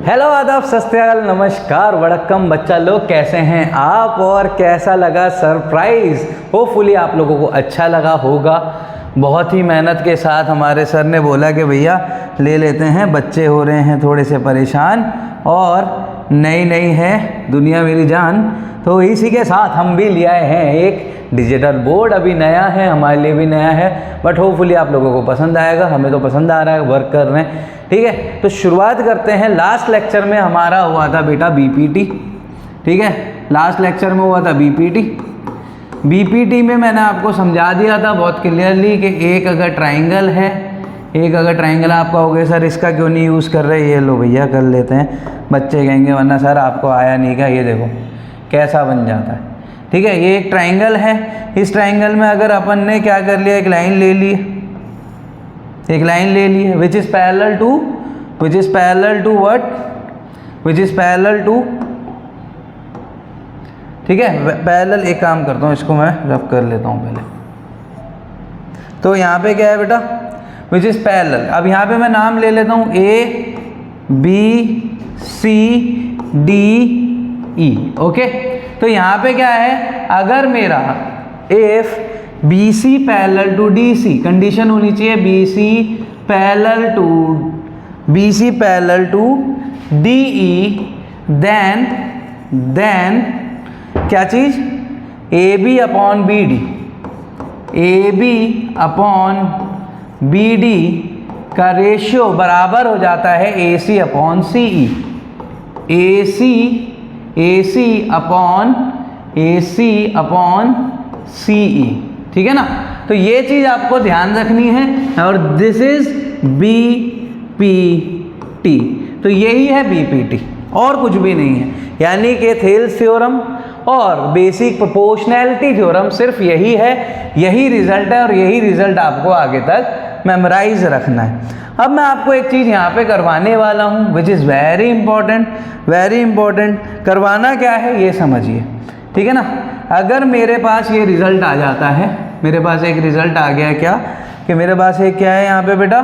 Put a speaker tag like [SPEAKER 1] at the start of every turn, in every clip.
[SPEAKER 1] Hello आदाब सत श्री अकाल नमस्कार वड़क्कम बच्चा लोग, कैसे हैं आप और कैसा लगा सरप्राइज़। होपफुली आप लोगों को अच्छा लगा होगा। बहुत ही मेहनत के साथ हमारे सर ने बोला कि भैया ले लेते हैं, बच्चे हो रहे हैं थोड़े से परेशान और नई है दुनिया मेरी जान, तो इसी के साथ हम भी ले आए हैं एक डिजिटल बोर्ड। अभी नया है, हमारे लिए भी नया है, बट होपफुली आप लोगों को पसंद आएगा। हमें तो पसंद आ रहा है, वर्क कर रहे हैं। ठीक है, तो शुरुआत करते हैं। लास्ट लेक्चर में हमारा हुआ था बेटा बीपीटी। ठीक है, लास्ट लेक्चर में हुआ था बीपीटी में मैंने आपको समझा दिया था बहुत क्लियरली कि एक अगर ट्राइंगल है, आपका हो गया सर इसका क्यों नहीं यूज़ कर रहे, ये लो भैया कर लेते हैं। बच्चे कहेंगे वरना सर आपको आया नहीं का, ये देखो कैसा बन जाता है। ठीक है, ये एक ट्राइंगल है। इस ट्राइंगल में अगर अपन ने क्या कर लिया, एक लाइन ले ली है विच इज़ पैरेलल टू ठीक है, पैरेलल। एक काम करता हूँ, इसको मैं रफ कर लेता हूँ पहले। तो यहाँ पे क्या है बेटा, विच इज़ पैरेलल। अब यहाँ पे मैं नाम ले लेता हूँ ABCDE। ओके, तो यहाँ पे क्या है, अगर मेरा if BC parallel to DC, condition होनी चाहिए BC parallel to DE, then क्या चीज़, AB अपॉन BD का रेशियो बराबर हो जाता है AC upon CE। AC upon CE। ठीक है ना, तो ये चीज़ आपको ध्यान रखनी है। और दिस इज BPT, तो यही है BPT और कुछ भी नहीं है। यानी कि थेल्स थ्योरम और बेसिक प्रोपोर्शनैलिटी थ्योरम सिर्फ यही है, यही रिजल्ट है और यही रिजल्ट आपको आगे तक मेमोराइज रखना है। अब मैं आपको एक चीज़ यहाँ पे करवाने वाला हूँ विच इज़ वेरी इंपॉर्टेंट। करवाना क्या है ये समझिए। ठीक है ना, अगर मेरे पास ये रिजल्ट आ जाता है, मेरे पास एक रिजल्ट आ गया क्या, कि मेरे पास एक क्या है यहाँ पे बेटा,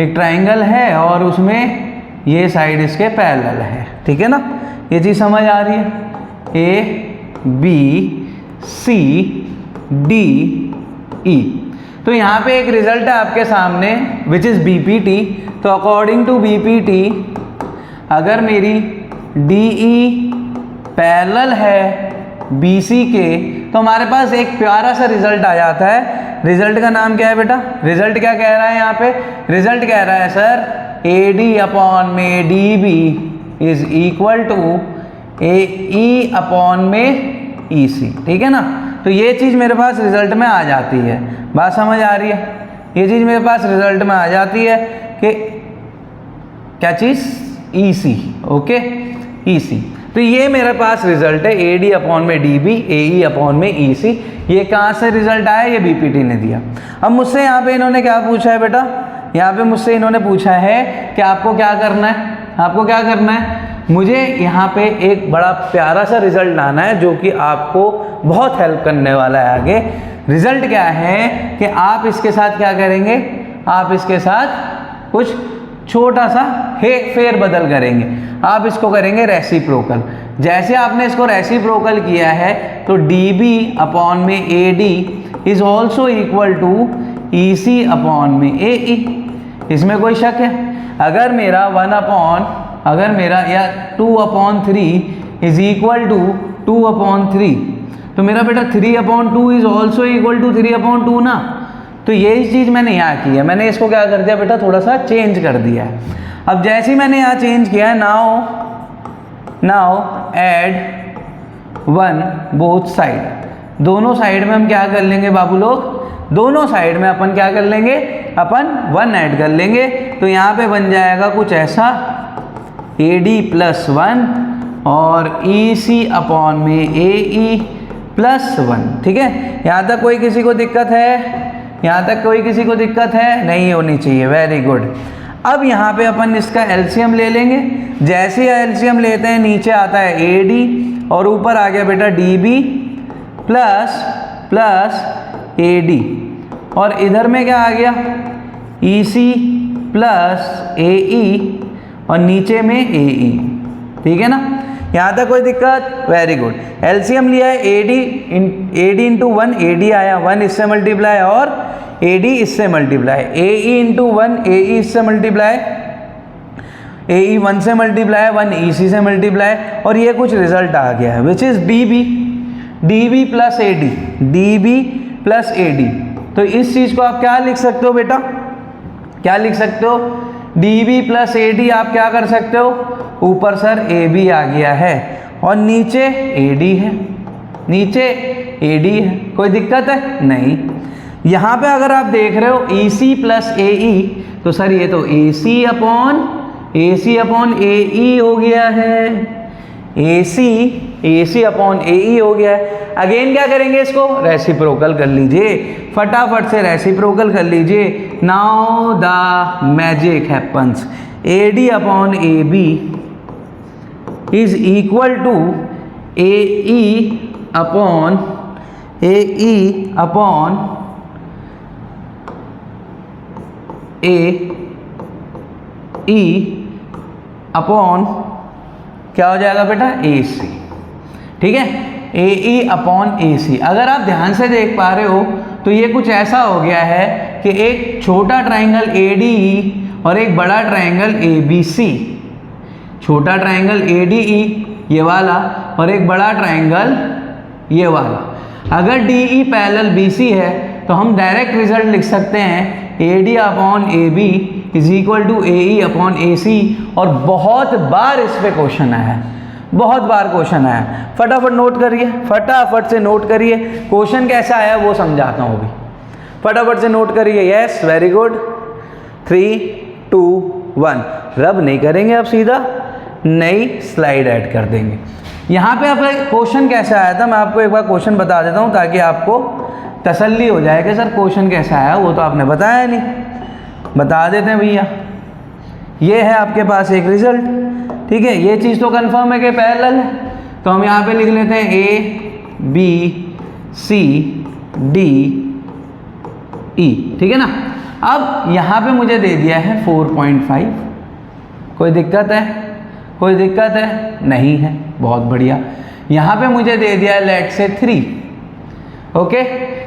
[SPEAKER 1] एक ट्राइंगल है और उसमें ये साइड इसके पैरेलल है। ठीक है ना, ये चीज़ समझ आ रही है, ABCDE। तो यहाँ पे एक रिजल्ट है आपके सामने विच इज़ BPT। तो अकॉर्डिंग टू BPT अगर मेरी DE पैरेलल है BC के, तो हमारे पास एक प्यारा सा रिजल्ट आ जाता है। रिजल्ट का नाम क्या है बेटा, रिजल्ट क्या कह रहा है यहाँ पे, रिजल्ट कह रहा है सर AD अपॉन में DB is equal to AE upon में EC। ठीक है ना, तो ये चीज़ मेरे पास रिजल्ट में आ जाती है। बात समझ आ रही है, ये चीज़ मेरे पास रिजल्ट में आ जाती है कि क्या चीज़, EC। Okay, EC। तो ये मेरे पास रिजल्ट है AD अपॉन में DB, AE अपॉन में EC। ये कहाँ से रिजल्ट आया, ये BPT ने दिया। अब मुझसे यहाँ पे इन्होंने क्या पूछा है बेटा, यहाँ पे मुझसे इन्होंने पूछा है कि आपको क्या करना है, मुझे यहाँ पे एक बड़ा प्यारा सा रिजल्ट लाना है जो कि आपको बहुत हेल्प करने वाला है आगे। रिजल्ट क्या है कि आप इसके साथ क्या करेंगे, आप इसके साथ कुछ छोटा सा फेर बदल करेंगे। आप इसको करेंगे रेसिप्रोकल। जैसे आपने इसको रेसिप्रोकल किया है तो DB अपॉन में AD is also equal to EC upon में AE। इसमें कोई शक है, अगर मेरा 2/3 इज इक्वल टू 2/3, तो मेरा बेटा 3/2 इज ऑल्सो इक्वल टू 3/2 ना। तो यही चीज़ मैंने यहाँ की है, मैंने इसको क्या कर दिया बेटा, थोड़ा सा चेंज कर दिया है। अब जैसे ही मैंने यहाँ चेंज किया है, नाउ ऐड 1 बोथ साइड, दोनों साइड में हम क्या कर लेंगे बाबू लोग, दोनों साइड में अपन क्या कर लेंगे, अपन 1 ऐड कर लेंगे। तो यहाँ पे बन जाएगा कुछ ऐसा AD + 1 और EC अपॉन में AE + 1। ठीक है, यहाँ तक कोई किसी को दिक्कत है, नहीं होनी चाहिए। Very good. अब यहाँ पे अपन इसका एलसीएम ले लेंगे। जैसे एलसीएम लेते हैं, नीचे आता है AD और ऊपर आ गया बेटा DB प्लस AD, और इधर में क्या आ गया EC प्लस AE और नीचे में ए ई, ठीक है ना, यहाँ तक कोई दिक्कत? Very good. एलसीएम लिया है AD इंटू 1, AD आया, 1 इससे मल्टीप्लाई और AD इससे मल्टीप्लाई, AE इंटू 1, AE इससे मल्टीप्लाई, AE 1 से मल्टीप्लाई, 1 EC से मल्टीप्लाई, और ये कुछ रिजल्ट आ गया है which is DB plus AD, DB plus AD। तो इस चीज को आप क्या लिख सकते हो बेटा, क्या लिख सकते हो? DB प्लस AD आप क्या कर सकते हो? ऊपर सर AB आ गया है और नीचे AD है, नीचे AD है, कोई दिक्कत है? नहीं। यहाँ पे अगर आप देख रहे हो EC प्लस AE, तो सर ये तो AC अपॉन AE हो गया है, AC अपॉन AE हो गया है। अगेन क्या करेंगे, इसको रेसिप्रोकल कर लीजिए, फटाफट से रेसिप्रोकल कर लीजिए। Now the magic happens, AD upon AB is equal to AE upon AE upon क्या हो जाएगा बेटा? AC, ठीक है, AE अपॉन AC। अगर आप ध्यान से देख पा रहे हो तो ये कुछ ऐसा हो गया है कि एक छोटा ट्राइंगल ADE और एक बड़ा ट्राइंगल ABC, छोटा ट्राइंगल ADE ये वाला और एक बड़ा ट्राइंगल ये वाला। अगर DE पैरेलल BC है तो हम डायरेक्ट रिजल्ट लिख सकते हैं AD upon AB is equal to AE upon AC। और बहुत बार इस पे क्वेश्चन आया है, बहुत बार क्वेश्चन आया। फटाफट नोट करिए, फटाफट से नोट करिए, क्वेश्चन कैसा आया वो समझाता हूँ अभी, फटाफट से नोट करिए। Yes, very good. 3, 2, 1 रब नहीं करेंगे, अब सीधा नई स्लाइड ऐड कर देंगे। यहाँ पे आपका क्वेश्चन कैसा आया था मैं आपको एक बार क्वेश्चन बता देता हूँ ताकि आपको तसल्ली हो जाए कि सर क्वेश्चन कैसा आया, वो तो आपने बताया नहीं, बता देते हैं भैया। ये है आपके पास एक रिजल्ट, ठीक है, ये चीज़ तो कंफर्म है कि पैरेलल है, तो हम यहाँ पे लिख लेते हैं ABCDE, ठीक है ना। अब यहाँ पे मुझे दे दिया है 4.5, कोई दिक्कत है? कोई दिक्कत है? नहीं है, बहुत बढ़िया। यहाँ पे मुझे दे दिया है लेट से 3, ओके,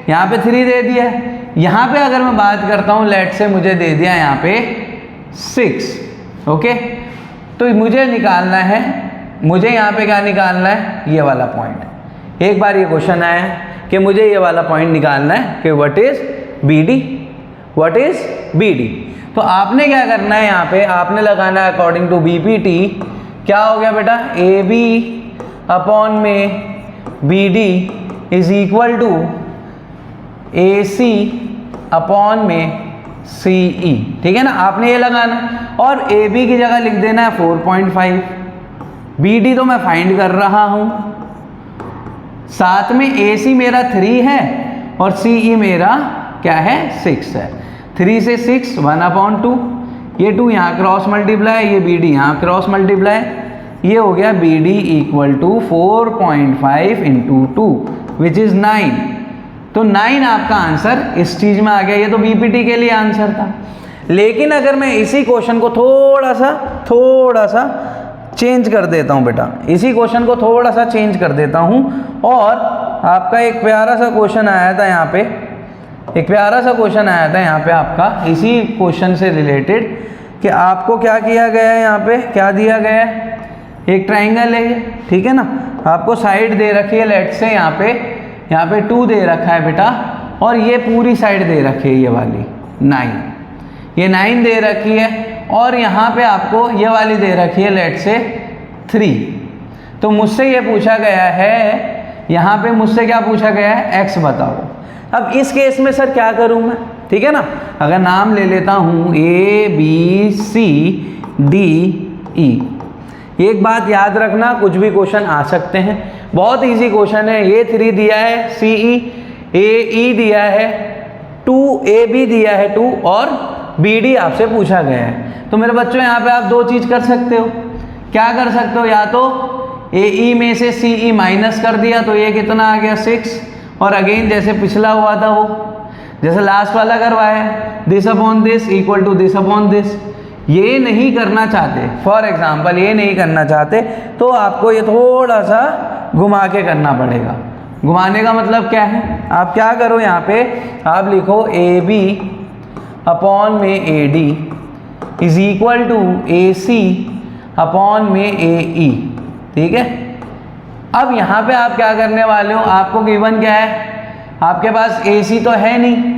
[SPEAKER 1] यहाँ पे 3 दे दिया है। यहाँ पे अगर मैं बात करता हूँ लेट से मुझे दे दिया यहाँ पे 6, ओके, तो मुझे निकालना है, मुझे यहाँ पे क्या निकालना है? ये वाला पॉइंट। एक बार ये क्वेश्चन आया है कि मुझे ये वाला पॉइंट निकालना है कि what is BD, what is BD। तो आपने क्या करना है, यहाँ पे आपने लगाना है अकॉर्डिंग टू BPT, क्या हो गया बेटा? AB अपॉन में BD is equal to AC upon में CE, ठीक है ना, आपने ये लगाना और AB की जगह लिख देना है 4.5। BD तो मैं फाइंड कर रहा हूं, साथ में AC मेरा 3 है और CE मेरा क्या है? 6 है। 3 से 6 1/2, ये 2 यहाँ क्रॉस मल्टीप्लाई, ये BD यहाँ क्रॉस मल्टीप्लाई, ये हो गया BD equal to 4.5 into 2 which is 9। तो 9 आपका आंसर इस चीज में आ गया। ये तो BPT के लिए आंसर था, लेकिन अगर मैं इसी क्वेश्चन को थोड़ा सा चेंज कर देता हूँ बेटा, इसी क्वेश्चन को थोड़ा सा चेंज कर देता हूँ और आपका एक प्यारा सा क्वेश्चन आया था यहाँ पे, एक प्यारा सा क्वेश्चन आया था यहाँ पे आपका इसी क्वेश्चन से रिलेटेड कि आपको क्या किया गया है, यहाँ पे क्या दिया गया है? एक ट्राइंगल है ये, ठीक है ना, आपको साइड दे रखी है लेट से यहाँ पे 2 दे रखा है बेटा, और ये पूरी साइड दे रखी है ये वाली 9, ये 9 दे रखी है, और यहाँ पे आपको ये वाली दे रखी है लेट से 3। तो मुझसे ये पूछा गया है, यहाँ पे मुझसे क्या पूछा गया है? x बताओ। अब इस केस में सर क्या करूँ मैं, ठीक है ना, अगर नाम ले लेता हूँ ABCDE। एक बात याद रखना, कुछ भी क्वेश्चन आ सकते हैं, बहुत इजी क्वेश्चन है। ये 3 दिया है, CE, AE दिया है 2, AB दिया है 2 और BD आपसे पूछा गया है। तो मेरे बच्चों यहाँ पे आप 2 चीज़ कर सकते हो, क्या कर सकते हो? या तो AE में से CE माइनस कर दिया तो ये कितना आ गया 6, और अगेन जैसे पिछला हुआ था वो, जैसे लास्ट वाला करवाया, this upon this equal to this upon this, ये नहीं करना चाहते, फॉर एग्जांपल ये नहीं करना चाहते, तो आपको ये थोड़ा सा घुमा के करना पड़ेगा। घुमाने का मतलब क्या है, आप क्या करो यहाँ पे आप लिखो ए बी अपॉन में A D is equal to A C upon में ए ई। ठीक है, अब यहाँ पे आप क्या करने वाले हो, आपको गिवन क्या है, आपके पास ए सी तो है नहीं,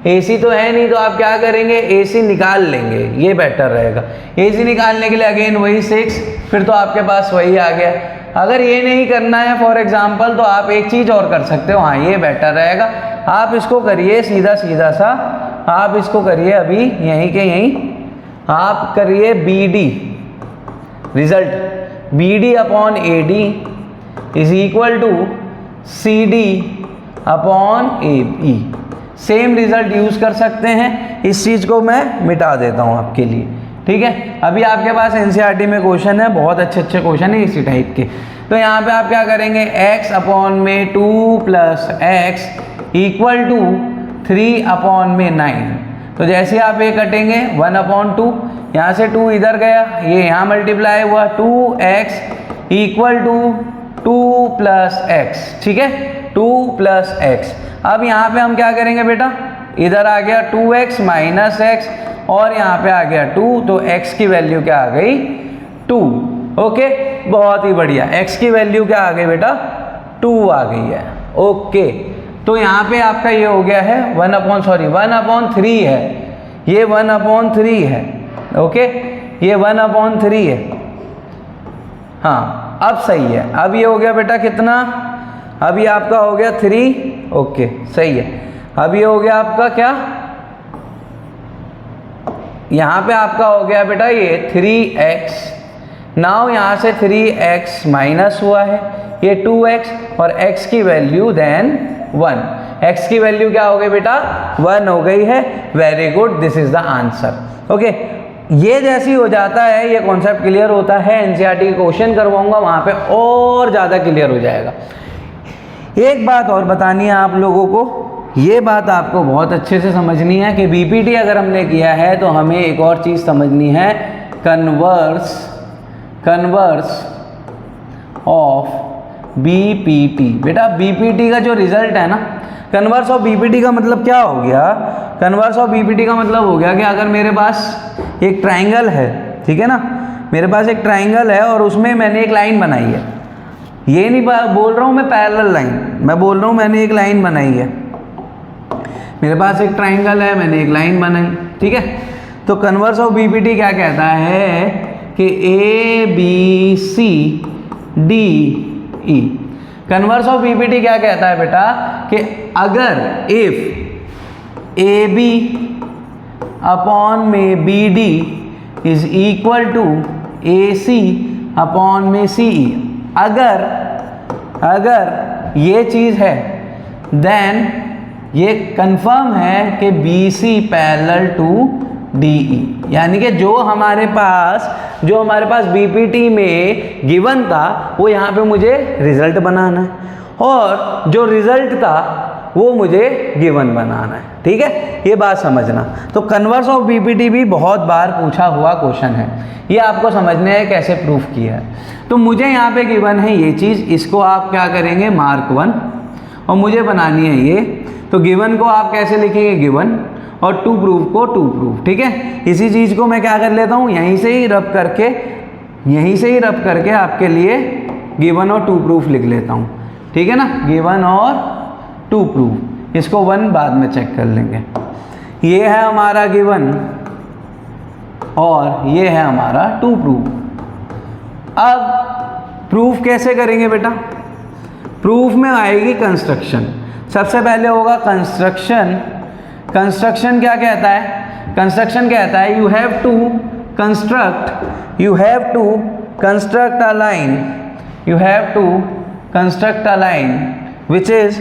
[SPEAKER 1] ए सी तो है नहीं, तो आप क्या करेंगे, ए सी निकाल लेंगे, ये बेटर रहेगा। ए सी निकालने के लिए अगेन वही 6, फिर तो आपके पास वही आ गया। अगर ये नहीं करना है फॉर एग्जांपल, तो आप एक चीज़ और कर सकते हो, हाँ ये बेटर रहेगा। आप इसको करिए सीधा सीधा सा, आप इसको करिए अभी यहीं के यहीं, आप करिए B D result, B D upon A D is equal to C D upon A E. Same result use कर सकते हैं, इस चीज़ को मैं मिटा देता हूँ आपके लिए। ठीक है, अभी आपके पास एनसीईआरटी में क्वेश्चन है, बहुत अच्छे अच्छे क्वेश्चन है इसी टाइप के। तो यहाँ पे आप क्या करेंगे, x अपॉन में 2 plus x equal to 3 upon में 9। तो जैसे आप ये कटेंगे 1 अपॉन 2, यहाँ से 2 इधर गया, ये यहाँ मल्टीप्लाई हुआ, 2x equal to 2 plus x. ठीक है, 2 प्लस एक्स। अब यहाँ पे हम क्या करेंगे बेटा, इधर आ गया 2x माइनस एक्स और यहाँ पे आ गया 2, तो x की वैल्यू क्या आ गई, 2। ओके, बहुत ही बढ़िया, x की वैल्यू क्या आ गई बेटा, 2 आ गई है। ओके, तो यहाँ पे आपका ये हो गया है 1 अपॉन 3 है, ये 1 अपॉन 3 है। ओके, ये 1 अपॉन 3 है। हाँ, अब सही है, अब ये हो गया बेटा कितना, अभी आपका हो गया 3। ओके, सही है। अब ये हो गया आपका क्या, यहाँ पे आपका हो गया बेटा ये 3x। नाउ यहाँ से 3x माइनस हुआ है, ये 2x और x की वैल्यू देन 1। x की वैल्यू क्या हो गई बेटा, 1 हो गई है। Very good, this is the answer. Okay, ये जैसी हो जाता है, ये कॉन्सेप्ट क्लियर होता है, एनसीईआरटी के क्वेश्चन करवाऊंगा वहाँ पे और ज़्यादा क्लियर हो जाएगा। एक बात और बतानी है आप लोगों को, ये बात आपको बहुत अच्छे से समझनी है कि बीपीटी अगर हमने किया है तो हमें एक और चीज़ समझनी है, कन्वर्स ऑफ बीपीटी। बेटा बीपीटी का जो रिजल्ट है ना, कन्वर्स ऑफ बीपीटी का मतलब क्या हो गया, कन्वर्स ऑफ बीपीटी का मतलब हो गया कि अगर मेरे पास एक ट्राइंगल है, ठीक है ना, मेरे पास एक ट्राइंगल है और उसमें मैंने एक लाइन बनाई है, ये नहीं बोल रहा हूँ मैं पैरेलल लाइन, मैं बोल रहा हूँ मैंने एक लाइन बनाई है, मेरे पास एक ट्राइंगल है, मैंने एक लाइन बनाई। ठीक है, तो कन्वर्स ऑफ बीपीटी क्या कहता है कि A B C D E. Converse of BPT क्या कहता है बेटा कि अगर इफ ए बी अपॉन में B D is equal to A C upon में सी ई, अगर ये चीज़ है देन ये कंफर्म है कि B C parallel to D E. यानी कि जो हमारे पास बीपीटी में गिवन था वो यहाँ पे मुझे रिजल्ट बनाना है और जो रिजल्ट था वो मुझे गिवन बनाना है। ठीक है, ये बात समझना। तो कन्वर्स ऑफ बीपीटी भी बहुत बार पूछा हुआ क्वेश्चन है, ये आपको समझने है कैसे प्रूफ किया है। तो मुझे यहाँ पे गिवन है ये चीज़, इसको आप क्या करेंगे मार्क 1 और मुझे बनानी है ये। तो गिवन को आप कैसे लिखेंगे, गिवन, और टू प्रूफ को टू प्रूफ। ठीक है, इसी चीज़ को मैं क्या कर लेता हूँ, यहीं से ही रब करके आपके लिए गिवन और टू प्रूफ लिख लेता हूँ। ठीक है ना, गिवन और टू प्रूफ, इसको 1 बाद में चेक कर लेंगे। ये है हमारा गिवन और ये है हमारा टू प्रूफ। अब प्रूफ कैसे करेंगे बेटा, प्रूफ में आएगी कंस्ट्रक्शन। सबसे पहले होगा कंस्ट्रक्शन। कंस्ट्रक्शन क्या कहता है, कंस्ट्रक्शन कहता है you have to construct a line, you have to construct a line which is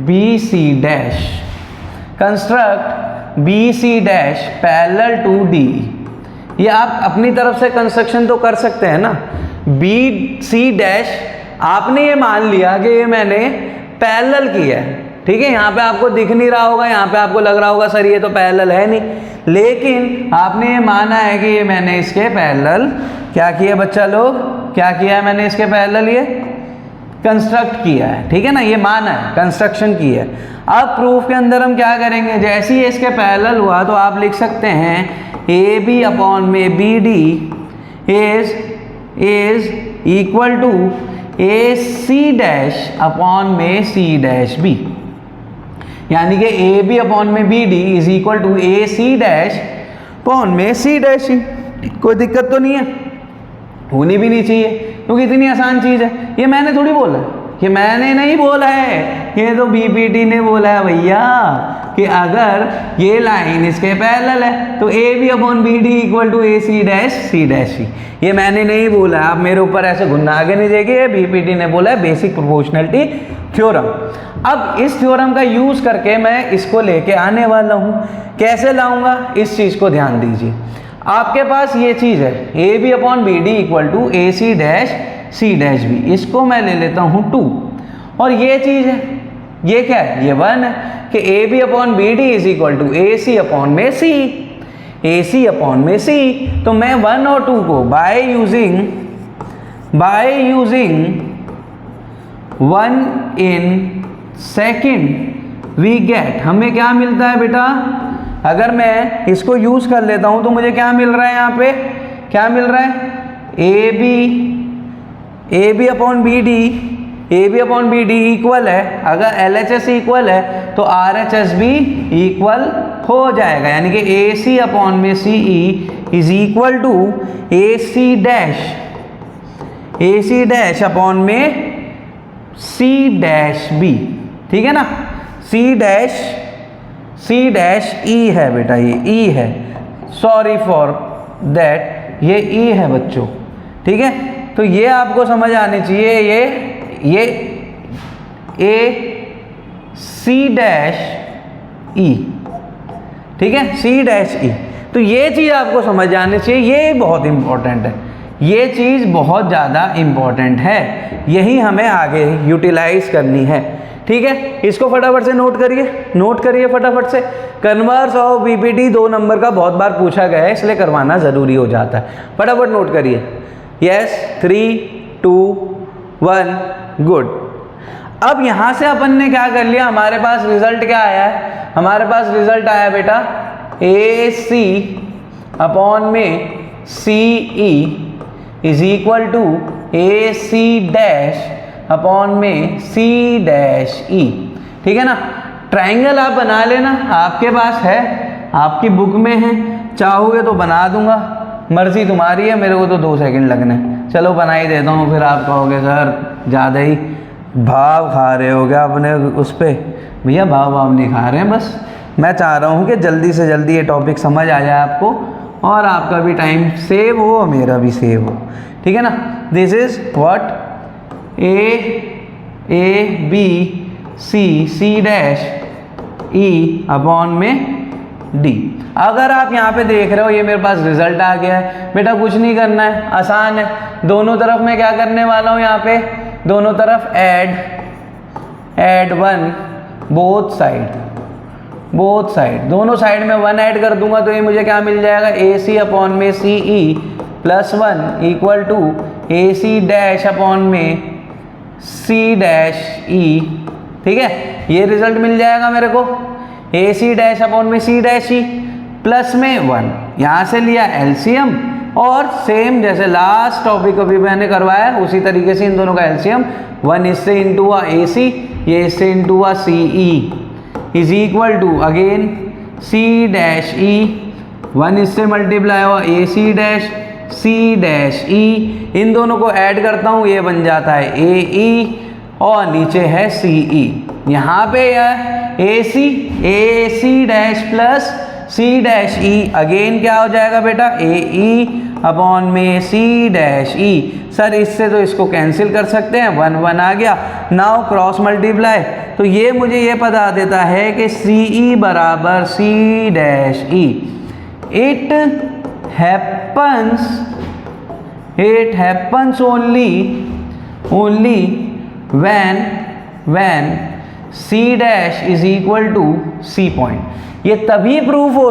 [SPEAKER 1] BC dash. Construct BC dash parallel to D. ये आप अपनी तरफ से कंस्ट्रक्शन तो कर सकते हैं ना। BC डैश आपने ये मान लिया कि ये मैंने पैरेलल किया है, ठीक है, यहाँ पे आपको दिख नहीं रहा होगा, यहाँ पे आपको लग रहा होगा सर ये तो पैरेलल है नहीं, लेकिन आपने ये माना है कि ये मैंने इसके पैरेलल क्या किया बच्चा लोग, क्या किया है मैंने इसके पैरेलल ये कंस्ट्रक्ट किया है, ठीक है ना, ये माना है, कंस्ट्रक्शन की है। अब प्रूफ के अंदर हम क्या करेंगे, जैसे ही इसके पैरेलल हुआ तो आप लिख सकते हैं ए बी अपॉन में B D is equal to A C dash upon में सी डैश बी, यानी कि ए बी अपॉन में B D is equal to A C dash upon में सी डैश सी। कोई दिक्कत तो नहीं है, होनी भी नहीं चाहिए क्योंकि इतनी आसान चीज़ है। ये मैंने थोड़ी बोला है, ये मैंने नहीं बोला है, ये तो बीपीटी ने बोला है भैया कि अगर ये लाइन इसके पैरेलल है तो A B upon B D equal to A C dash C. ये मैंने नहीं बोला, आप मेरे ऊपर ऐसे घुन्ना आगे नहीं जाइए, बीपीटी ने बोला है, बेसिक प्रोपोर्शनलिटी थ्योरम। अब इस थ्योरम का यूज़ करके मैं इसको लेके आने वाला हूँ। कैसे लाऊंगा इस चीज़ को ध्यान दीजिए। आपके पास ये चीज़ है A B upon B D equal to A C dash C dash B, इसको मैं ले लेता हूँ 2, और ये चीज़ है, ये क्या है, ये 1 है कि A B upon B D is equal to A C upon में सी, ए सी अपॉन में सी। तो मैं 1 और 2 को by using 1 in second we get, हमें क्या मिलता है बेटा, अगर मैं इसको यूज़ कर लेता हूँ तो मुझे क्या मिल रहा है, यहाँ पे क्या मिल रहा है, A B upon B D equal है, अगर एल एच एस इक्वल है तो आर एच एस भी इक्वल हो जाएगा, यानी कि ए सी अपॉन में C E is equal to A C dash upon में सी डैश बी, ठीक है ना। सी डैश ई है बेटा, ये ई है, सॉरी फॉर दैट, ये ई है बच्चों, ठीक है। तो ये आपको समझ आनी चाहिए, ये ए सी डैश ई, ठीक है, सी डैश ई। तो ये चीज़ आपको समझ आनी चाहिए, ये बहुत इंपॉर्टेंट है, ये चीज़ बहुत ज़्यादा इंपॉर्टेंट है, यही हमें आगे यूटिलाइज करनी है, ठीक है। इसको फटाफट से नोट करिए फटाफट से। कन्वर्स ऑफ बीपीटी 2 नंबर का बहुत बार पूछा गया है, इसलिए करवाना ज़रूरी हो जाता है, फटाफट नोट करिए। Yes, 3 2 1 good. अब यहाँ से अपन ने क्या कर लिया, हमारे पास रिजल्ट क्या आया है, हमारे पास रिजल्ट आया बेटा ए सी अपॉन में C E is equal to A C dash upon में सी डैश ई, ठीक है ना। ट्राइंगल आप बना लेना, आपके पास है, आपकी बुक में है, चाहोगे तो बना दूंगा, मर्जी तुम्हारी है, मेरे को तो 2 सेकंड लगने, चलो बना ही देता हूँ। फिर आप कहोगे सर ज़्यादा ही भाव खा रहे हो क्या अपने उस पर, भैया भाव नहीं खा रहे हैं, बस मैं चाह रहा हूँ कि जल्दी से जल्दी ये टॉपिक समझ आ जाए आपको, और आपका भी टाइम सेव हो, मेरा भी सेव हो, ठीक है ना। This is what A B C dash E upon में डी। अगर आप यहाँ पे देख रहे हो ये मेरे पास रिजल्ट आ गया है, बेटा कुछ नहीं करना है, आसान है। दोनों तरफ मैं क्या करने वाला हूँ, यहाँ पे दोनों तरफ ऐड 1 बोथ साइड, दोनों साइड में 1 ऐड कर दूंगा तो ये मुझे क्या मिल जाएगा, ए सी अपॉन में C E plus 1 equal to A C dash upon में सी डैश ई, ठीक है। ये रिजल्ट मिल जाएगा मेरे को, ए सी डैश अपॉन में सी डैश ई प्लस में 1, यहाँ से लिया एलसीएम, और सेम जैसे लास्ट टॉपिक अभी मैंने करवाया उसी तरीके से इन दोनों का एलसीएम, 1 इससे इंटू आ ए सी, ये इससे into A C E is equal to again C dash E, 1 इससे मल्टीप्लाई हुआ ए सी डैश सी डैश ई, इन दोनों को ऐड करता हूँ, ये बन जाता है ए ई, और नीचे है सी ई। यहाँ पे है A C dash plus C dash E, again क्या हो जाएगा बेटा, ए ई अपॉन में सी डैश ई। सर इससे तो इसको कैंसिल कर सकते हैं, 1 आ गया, नाउ क्रॉस मल्टीप्लाई, तो ये मुझे ये पता देता है कि सी ई बराबर C dash E. It happens only when C dash is equal to C point. ये तभी प्रूफ हो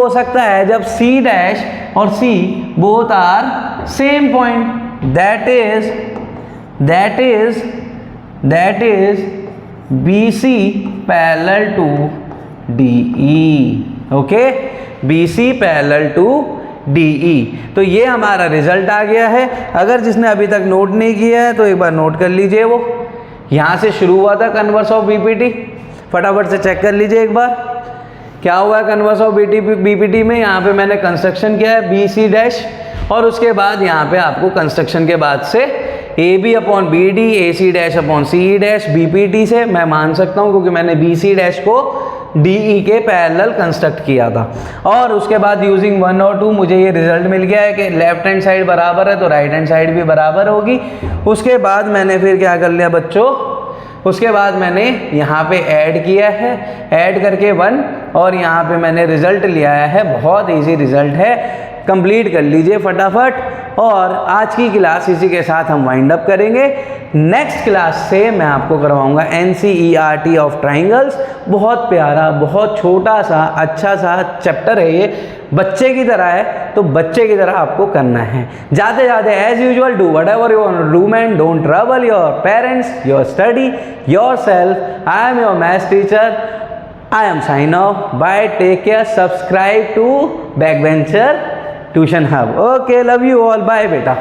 [SPEAKER 1] सकता है, जब सी डैश और C both are same point, that is BC parallel to DE। Okay, BC parallel to DE। तो ये हमारा रिजल्ट आ गया है। अगर जिसने अभी तक नोट नहीं किया है तो एक बार नोट कर लीजिए। वो यहाँ से शुरू हुआ था कन्वर्स ऑफ BPT, फटाफट से चेक कर लीजिए एक बार क्या हुआ है कन्वर्स ऑफ BPT में। यहाँ पे मैंने कंस्ट्रक्शन किया है BC डैश, और उसके बाद यहाँ पे आपको कंस्ट्रक्शन के बाद से AB upon BD, AC dash upon CE dash, BPT से मैं मान सकता हूँ क्योंकि मैंने BC डैश को DE के पैरेलल कंस्ट्रक्ट किया था। और उसके बाद यूजिंग 1 और 2 मुझे ये रिजल्ट मिल गया है कि लेफ्ट हैंड साइड बराबर है तो राइट हैंड साइड भी बराबर होगी। उसके बाद मैंने फिर क्या कर लिया बच्चों, उसके बाद मैंने यहाँ पे ऐड किया है, ऐड करके 1, और यहाँ पे मैंने रिजल्ट लिया है। बहुत इजी रिजल्ट है, कंप्लीट कर लीजिए फटाफट। और आज की क्लास इसी के साथ हम वाइंड अप करेंगे। नेक्स्ट क्लास से मैं आपको करवाऊंगा NCERT ऑफ ट्राइंगल्स। बहुत प्यारा, बहुत छोटा सा अच्छा सा चैप्टर है ये, बच्चे की तरह है, तो बच्चे की तरह आपको करना है। जाते जाते as usual do whatever you want to do man, don't trouble your parents, your study, yourself. I am your maths teacher, I am sign off. Bye. Take care. Subscribe to Backbencher Tuition Hub. Okay. Love you all. Bye, beta.